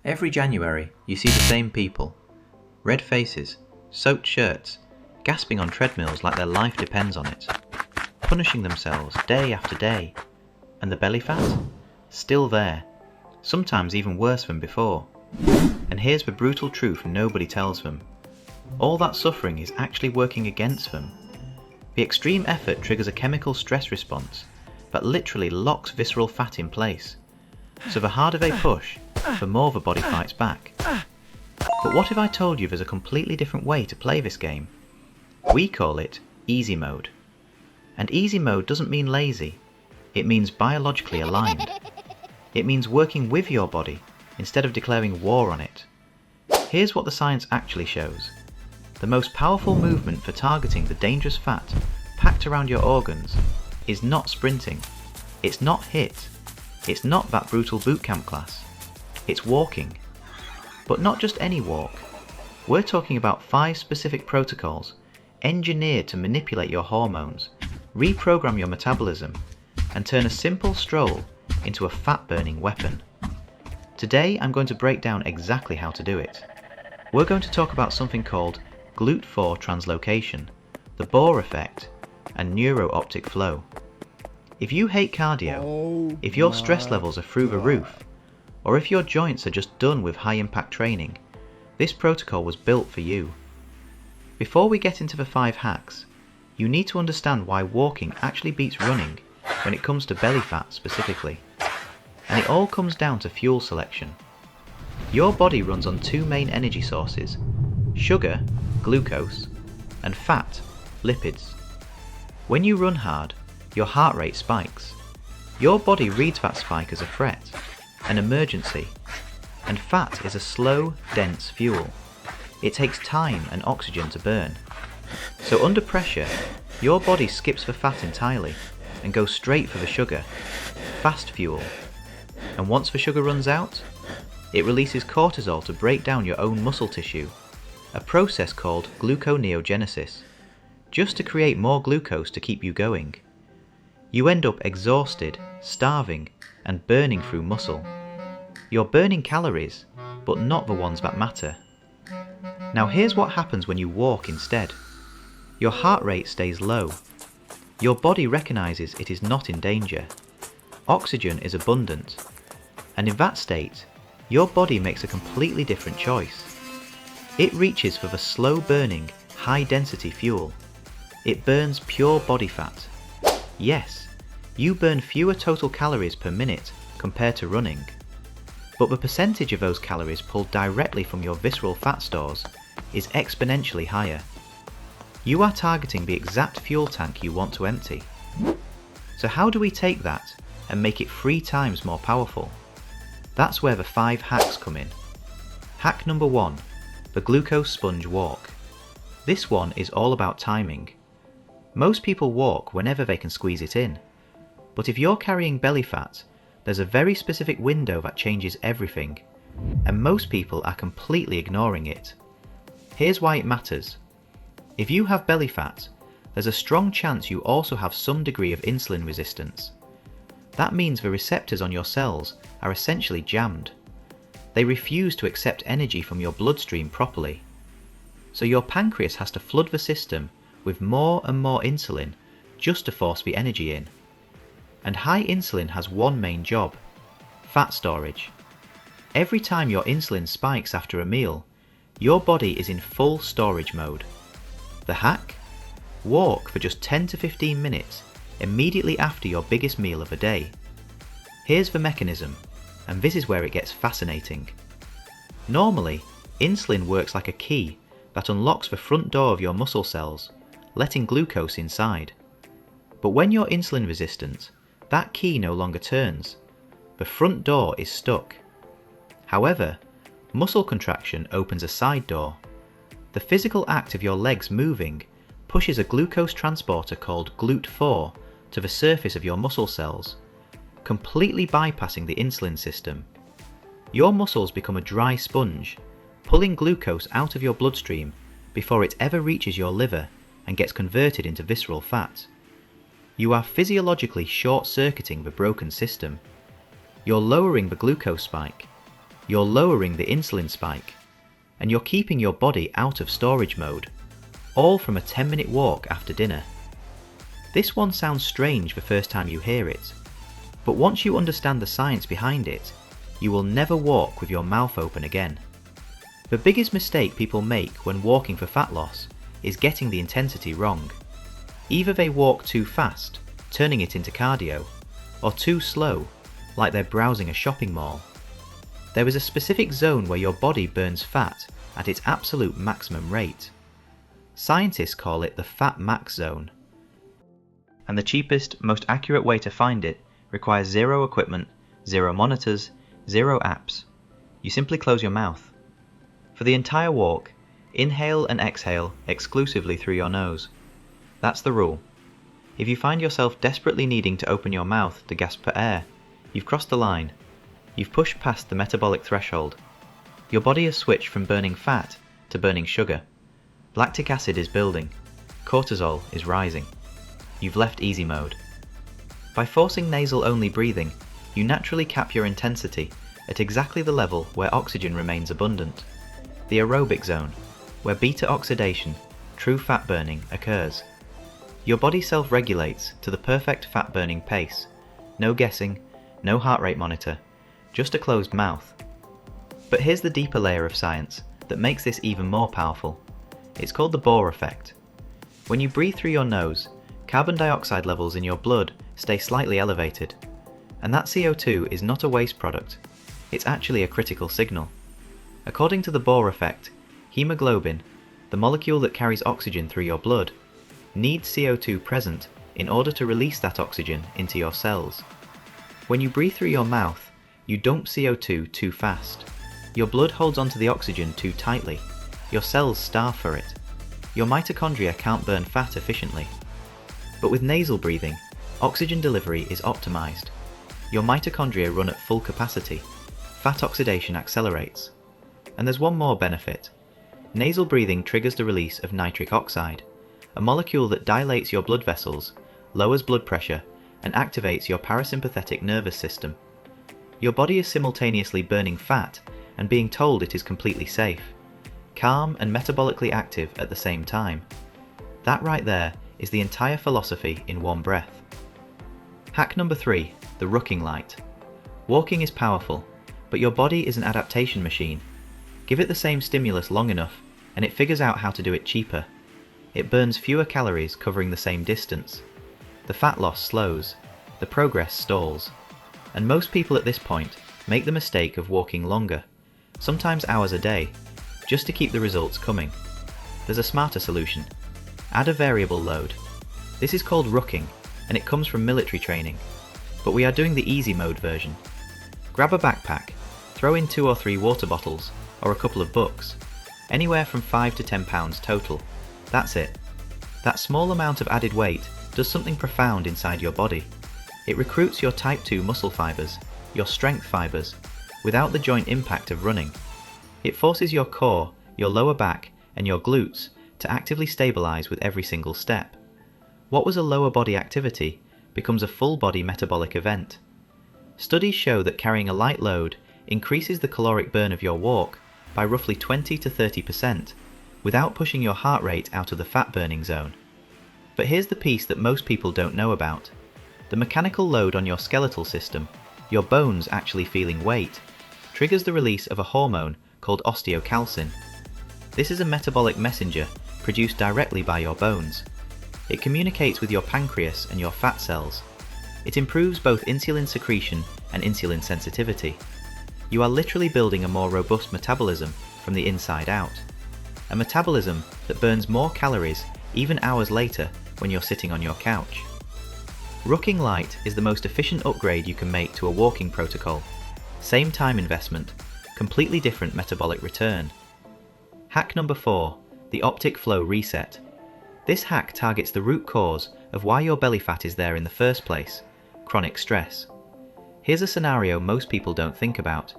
Every January, you see the same people. Red faces, soaked shirts, gasping on treadmills like their life depends on it. Punishing themselves day after day. And the belly fat? Still there. Sometimes even worse than before. And here's the brutal truth nobody tells them. All that suffering is actually working against them. The extreme effort triggers a chemical stress response that literally locks visceral fat in place. So the harder they push, the more the body fights back. But what if I told you there's a completely different way to play this game? We call it easy mode. And easy mode doesn't mean lazy. It means biologically aligned. It means working with your body instead of declaring war on it. Here's what the science actually shows. The most powerful movement for targeting the dangerous fat packed around your organs is not sprinting. It's not HIIT. It's not that brutal bootcamp class. It's walking. But not just any walk. We're talking about 5 specific protocols engineered to manipulate your hormones, reprogram your metabolism, and turn a simple stroll into a fat-burning weapon. Today I'm going to break down exactly how to do it. We're going to talk about something called GLUT4 translocation, the Bohr Effect, and neuro-optic flow. If you hate cardio, if your stress levels are through the roof, or if your joints are just done with high-impact training, this protocol was built for you. Before we get into the 5 hacks, you need to understand why walking actually beats running when it comes to belly fat specifically. And it all comes down to fuel selection. Your body runs on 2 main energy sources: sugar, glucose, and fat, lipids. When you run hard, your heart rate spikes. Your body reads that spike as a threat, an emergency, and fat is a slow, dense fuel. It takes time and oxygen to burn. So under pressure, your body skips the fat entirely and goes straight for the sugar, fast fuel. And once the sugar runs out, it releases cortisol to break down your own muscle tissue, a process called gluconeogenesis, just to create more glucose to keep you going. You end up exhausted, starving, and burning through muscle. You're burning calories, but not the ones that matter. Now here's what happens when you walk instead. Your heart rate stays low. Your body recognizes it is not in danger. Oxygen is abundant. And in that state, your body makes a completely different choice. It reaches for the slow-burning, high-density fuel. It burns pure body fat. Yes, you burn fewer total calories per minute compared to running. But the percentage of those calories pulled directly from your visceral fat stores is exponentially higher. You are targeting the exact fuel tank you want to empty. So how do we take that and make it 3 times more powerful? That's where the 5 hacks come in. Hack number 1, the glucose sponge walk. This one is all about timing. Most people walk whenever they can squeeze it in. But if you're carrying belly fat, there's a very specific window that changes everything, and most people are completely ignoring it. Here's why it matters. If you have belly fat, there's a strong chance you also have some degree of insulin resistance. That means the receptors on your cells are essentially jammed. They refuse to accept energy from your bloodstream properly. So your pancreas has to flood the system with more and more insulin just to force the energy in. And high insulin has one main job: fat storage. Every time your insulin spikes after a meal, your body is in full storage mode. The hack? Walk for just 10 to 15 minutes immediately after your biggest meal of the day. Here's the mechanism, and this is where it gets fascinating. Normally, insulin works like a key that unlocks the front door of your muscle cells, letting glucose inside. But when you're insulin resistant, that key no longer turns. The front door is stuck. However, muscle contraction opens a side door. The physical act of your legs moving pushes a glucose transporter called GLUT4 to the surface of your muscle cells, completely bypassing the insulin system. Your muscles become a dry sponge, pulling glucose out of your bloodstream before it ever reaches your liver and gets converted into visceral fat. You are physiologically short-circuiting the broken system. You're lowering the glucose spike, you're lowering the insulin spike, and you're keeping your body out of storage mode, all from a 10-minute walk after dinner. This one sounds strange the first time you hear it, but once you understand the science behind it, you will never walk with your mouth open again. The biggest mistake people make when walking for fat loss is getting the intensity wrong. Either they walk too fast, turning it into cardio, or too slow, like they're browsing a shopping mall. There is a specific zone where your body burns fat at its absolute maximum rate. Scientists call it the FatMax zone. And the cheapest, most accurate way to find it requires zero equipment, zero monitors, zero apps. You simply close your mouth. For the entire walk, inhale and exhale exclusively through your nose. That's the rule. If you find yourself desperately needing to open your mouth to gasp for air, you've crossed the line. You've pushed past the metabolic threshold. Your body has switched from burning fat to burning sugar. Lactic acid is building. Cortisol is rising. You've left easy mode. By forcing nasal-only breathing, you naturally cap your intensity at exactly the level where oxygen remains abundant. The aerobic zone, where beta oxidation, true fat burning, occurs. Your body self-regulates to the perfect fat burning pace. No guessing, no heart rate monitor, just a closed mouth. But here's the deeper layer of science that makes this even more powerful. It's called the Bohr Effect. When you breathe through your nose, carbon dioxide levels in your blood stay slightly elevated. And that CO2 is not a waste product, it's actually a critical signal. According to the Bohr Effect, hemoglobin, the molecule that carries oxygen through your blood, needs CO2 present in order to release that oxygen into your cells. When you breathe through your mouth, you dump CO2 too fast. Your blood holds onto the oxygen too tightly. Your cells starve for it. Your mitochondria can't burn fat efficiently. But with nasal breathing, oxygen delivery is optimized. Your mitochondria run at full capacity. Fat oxidation accelerates. And there's one more benefit. Nasal breathing triggers the release of nitric oxide, a molecule that dilates your blood vessels, lowers blood pressure, and activates your parasympathetic nervous system. Your body is simultaneously burning fat and being told it is completely safe, calm and metabolically active at the same time. That right there is the entire philosophy in one breath. Hack number 3, the Rucking light. Walking is powerful, but your body is an adaptation machine. Give it the same stimulus long enough, and it figures out how to do it cheaper. It burns fewer calories covering the same distance. The fat loss slows, the progress stalls. And most people at this point make the mistake of walking longer, sometimes hours a day, just to keep the results coming. There's a smarter solution. Add a variable load. This is called rucking, and it comes from military training. But we are doing the easy mode version. Grab a backpack, throw in 2 or 3 water bottles, or a couple of books. Anywhere from 5 to 10 pounds total. That's it. That small amount of added weight does something profound inside your body. It recruits your type 2 muscle fibers, your strength fibers, without the joint impact of running. It forces your core, your lower back, and your glutes to actively stabilize with every single step. What was a lower body activity becomes a full body metabolic event. Studies show that carrying a light load increases the caloric burn of your walk by roughly 20 to 30%, without pushing your heart rate out of the fat burning zone. But here's the piece that most people don't know about. The mechanical load on your skeletal system, your bones actually feeling weight, triggers the release of a hormone called osteocalcin. This is a metabolic messenger produced directly by your bones. It communicates with your pancreas and your fat cells. It improves both insulin secretion and insulin sensitivity. You are literally building a more robust metabolism from the inside out. A metabolism that burns more calories even hours later when you're sitting on your couch. Rucking Light is the most efficient upgrade you can make to a walking protocol. Same time investment, completely different metabolic return. Hack number 4, the Optic Flow Reset. This hack targets the root cause of why your belly fat is there in the first place, chronic stress. Here's a scenario most people don't think about.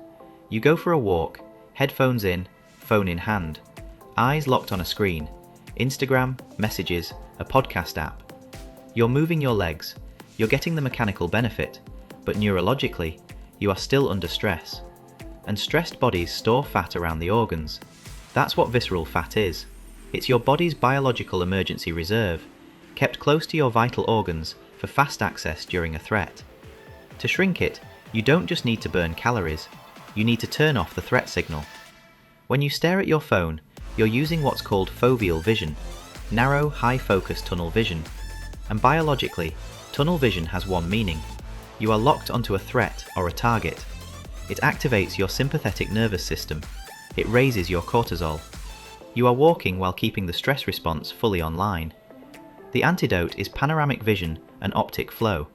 You go for a walk, headphones in, phone in hand, eyes locked on a screen, Instagram, messages, a podcast app. You're moving your legs, you're getting the mechanical benefit, but neurologically, you are still under stress. and stressed bodies store fat around the organs. That's what visceral fat is. It's your body's biological emergency reserve, kept close to your vital organs for fast access during a threat. To shrink it, you don't just need to burn calories, you need to turn off the threat signal. When you stare at your phone, you're using what's called foveal vision, narrow, high-focus tunnel vision. And biologically, tunnel vision has one meaning. You are locked onto a threat or a target. It activates your sympathetic nervous system. It raises your cortisol. You are walking while keeping the stress response fully online. The antidote is panoramic vision and optic flow.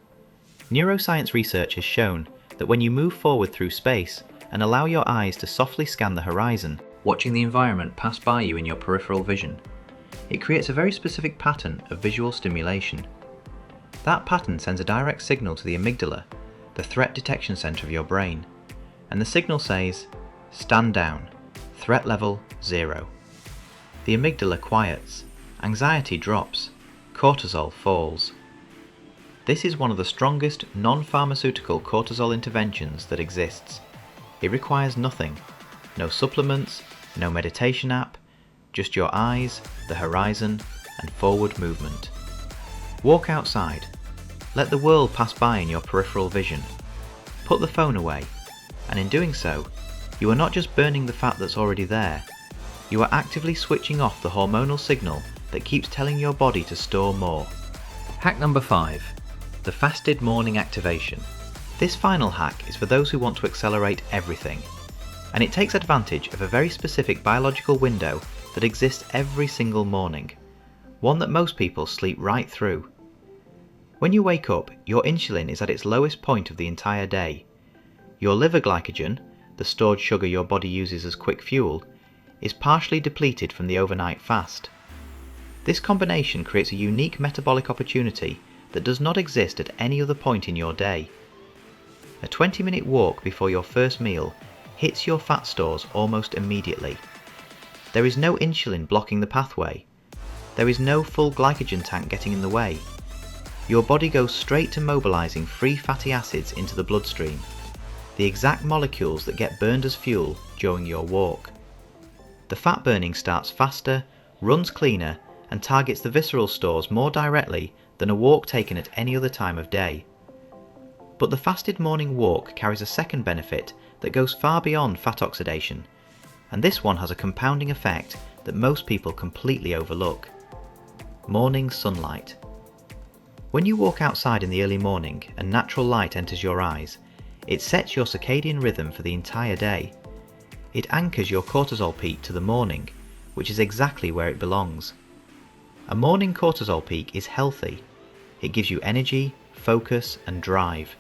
Neuroscience research has shown that when you move forward through space and allow your eyes to softly scan the horizon, watching the environment pass by you in your peripheral vision, it creates a very specific pattern of visual stimulation. That pattern sends a direct signal to the amygdala, the threat detection center of your brain, and the signal says, "Stand down, threat level 0. The amygdala quiets, anxiety drops, cortisol falls. This is one of the strongest non-pharmaceutical cortisol interventions that exists. It requires nothing, no supplements, no meditation app, just your eyes, the horizon, and forward movement. Walk outside. Let the world pass by in your peripheral vision. Put the phone away, and in doing so, you are not just burning the fat that's already there, you are actively switching off the hormonal signal that keeps telling your body to store more. Hack number 5. The fasted morning activation. This final hack is for those who want to accelerate everything, and it takes advantage of a very specific biological window that exists every single morning, one that most people sleep right through. When you wake up, your insulin is at its lowest point of the entire day. Your liver glycogen, the stored sugar your body uses as quick fuel, is partially depleted from the overnight fast. This combination creates a unique metabolic opportunity that does not exist at any other point in your day. A 20-minute walk before your first meal hits your fat stores almost immediately. There is no insulin blocking the pathway. There is no full glycogen tank getting in the way. Your body goes straight to mobilizing free fatty acids into the bloodstream, the exact molecules that get burned as fuel during your walk. The fat burning starts faster, runs cleaner, and targets the visceral stores more directly than a walk taken at any other time of day. But the fasted morning walk carries a second benefit that goes far beyond fat oxidation, and this one has a compounding effect that most people completely overlook. Morning sunlight. When you walk outside in the early morning and natural light enters your eyes, it sets your circadian rhythm for the entire day. It anchors your cortisol peak to the morning, which is exactly where it belongs. A morning cortisol peak is healthy. It gives you energy, focus, and drive.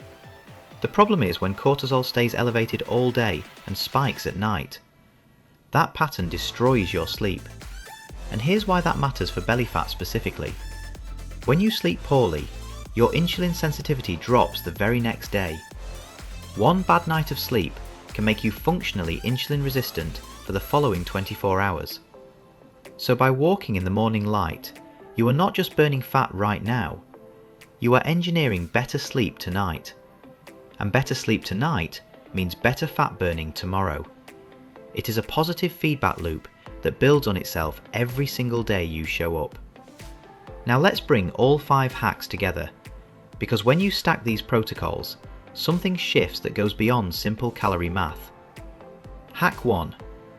The problem is when cortisol stays elevated all day and spikes at night. That pattern destroys your sleep. And here's why that matters for belly fat specifically. When you sleep poorly, your insulin sensitivity drops the very next day. One bad night of sleep can make you functionally insulin resistant for the following 24 hours. So by walking in the morning light, you are not just burning fat right now, you are engineering better sleep tonight. And better sleep tonight means better fat burning tomorrow. It is a positive feedback loop that builds on itself every single day you show up. Now let's bring all 5 hacks together, because when you stack these protocols, something shifts that goes beyond simple calorie math. Hack 1.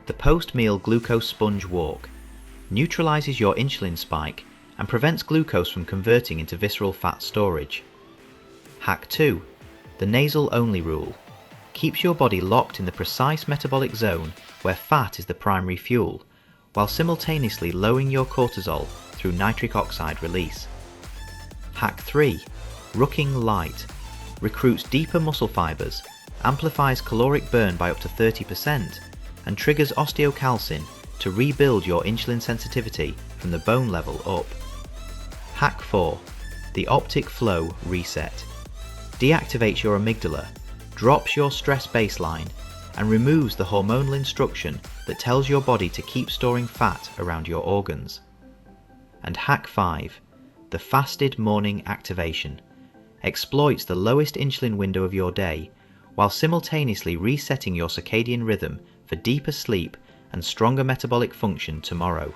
The post-meal glucose sponge walk. Neutralizes your insulin spike and prevents glucose from converting into visceral fat storage. Hack 2. The nasal-only rule. Keeps your body locked in the precise metabolic zone where fat is the primary fuel, while simultaneously lowering your cortisol through nitric oxide release. Hack 3. Rucking light. Recruits deeper muscle fibers, amplifies caloric burn by up to 30%, and triggers osteocalcin to rebuild your insulin sensitivity from the bone level up. Hack 4. The Optic Flow Reset. Deactivates your amygdala, drops your stress baseline, and removes the hormonal instruction that tells your body to keep storing fat around your organs. And Hack 5. The Fasted Morning Activation. Exploits the lowest insulin window of your day while simultaneously resetting your circadian rhythm for deeper sleep and stronger metabolic function tomorrow.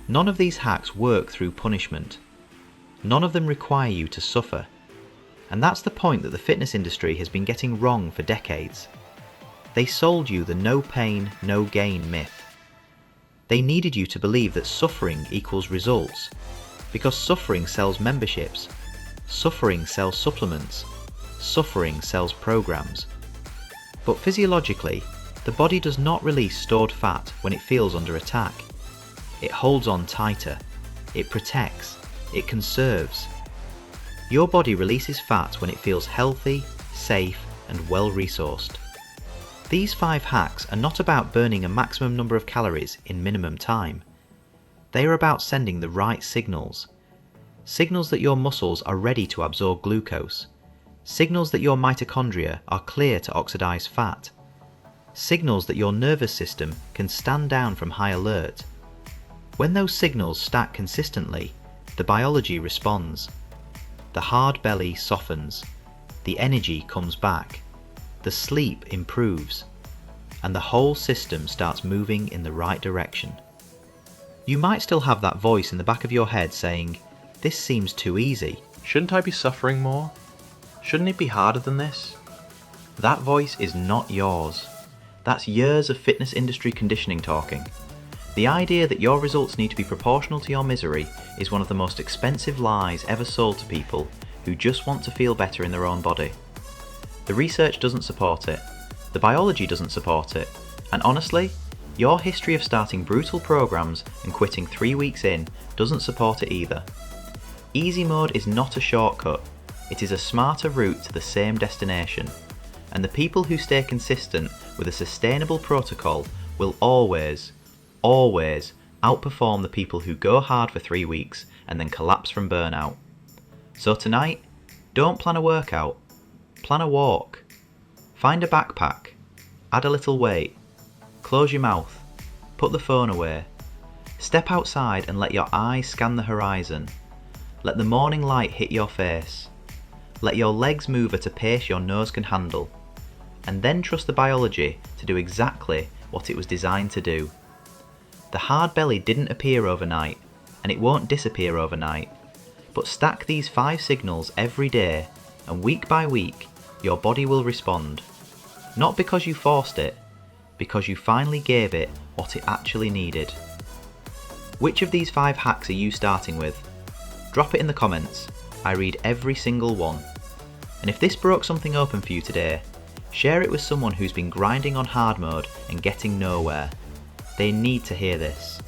None of these hacks work through punishment. None of them require you to suffer. And that's the point that the fitness industry has been getting wrong for decades. They sold you the no pain, no gain myth. They needed you to believe that suffering equals results, because suffering sells memberships, suffering sells supplements, suffering sells programs. But physiologically, the body does not release stored fat when it feels under attack. It holds on tighter, it protects, it conserves. Your body releases fat when it feels healthy, safe, and well-resourced. These 5 hacks are not about burning a maximum number of calories in minimum time. They are about sending the right signals. Signals that your muscles are ready to absorb glucose. Signals that your mitochondria are clear to oxidize fat. Signals that your nervous system can stand down from high alert. When those signals stack consistently, the biology responds. The hard belly softens. The energy comes back. The sleep improves. And the whole system starts moving in the right direction. You might still have that voice in the back of your head saying, "This seems too easy. Shouldn't I be suffering more? Shouldn't it be harder than this?" That voice is not yours. That's years of fitness industry conditioning talking. The idea that your results need to be proportional to your misery is one of the most expensive lies ever sold to people who just want to feel better in their own body. The research doesn't support it, the biology doesn't support it, and honestly, your history of starting brutal programs and quitting 3 weeks in doesn't support it either. Easy mode is not a shortcut, it is a smarter route to the same destination, and the people who stay consistent with a sustainable protocol will always outperform the people who go hard for 3 weeks and then collapse from burnout. So tonight, don't plan a workout, plan a walk. Find a backpack, add a little weight, close your mouth, put the phone away, step outside and let your eyes scan the horizon. Let the morning light hit your face. Let your legs move at a pace your nose can handle. And then trust the biology to do exactly what it was designed to do. The hard belly didn't appear overnight, and it won't disappear overnight. But stack these 5 signals every day, and week by week, your body will respond. Not because you forced it, because you finally gave it what it actually needed. Which of these 5 hacks are you starting with? Drop it in the comments. I read every single one. And if this broke something open for you today, share it with someone who's been grinding on hard mode and getting nowhere. They need to hear this.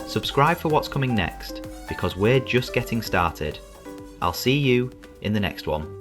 Subscribe for what's coming next, because we're just getting started. I'll see you in the next one.